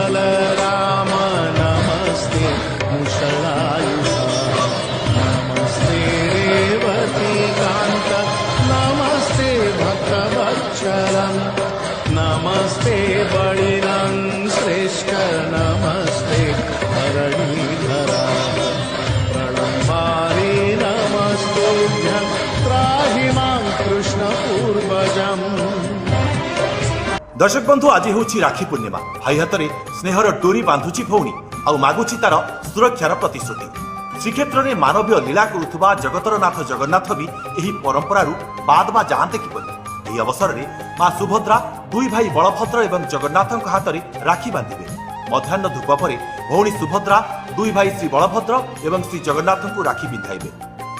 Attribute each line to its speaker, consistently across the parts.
Speaker 1: बलराम नमस्ते मुषलायुधा नमस्ते रेवती कांत नमस्ते भक्तवत्सलम् नमस्ते बलिनं श्रेष्ठ नमस्ते धरणीधरा प्रणमामि नमस्तुभ्यं त्राहि मां कृष्ण पूर्वजम्।
Speaker 2: दर्शक बंधु आज हूँ राखी पूर्णिमा भाई हाथ में स्नेहर डोरी बांधुची भौणी आउ मागुची तार सुरक्षार प्रतिश्रुति। श्रीक्षेत्र में मानवीय लीला करुवा जगतर नाथ जगन्नाथ भी यही परंपरारू बाद मा जाते किपरि। यह अवसर में मां सुभद्रा दुई भाई बलभद्र एवं जगन्नाथ हाथ में राखी बांधे। मध्याह्न धूप पर भौणी सुभद्रा दुई भाई श्री बलभद्र एवं श्री जगन्नाथ को राखी पिंधाइबे।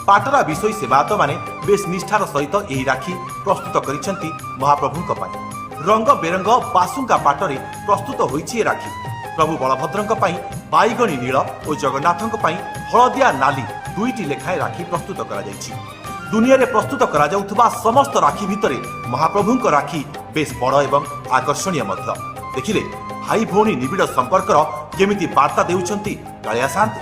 Speaker 2: पाटरा विषय सेवायत माने बेस निष्ठार सहित यही राखी प्रस्तुत करिसेंती महाप्रभुंक पाई। रंग बेरंग बासुंगा पाटरे प्रस्तुत होईछि राखी। प्रभु बलभद्रंक पाई बाईगणी नील और जगन्नाथंक पाई हलदिया नाली दुईटी लेखाएं राखी प्रस्तुत करा जायछि। दुनिया रे प्रस्तुत करा जाउथबा समस्त राखी भितरे महाप्रभुंक राखी बेस बड़ एवं आकर्षणीय मध्य। देखिले भाई भौणी निबिड़ संपर्कर केमिति वार्ता देउछंती कालिया शांति।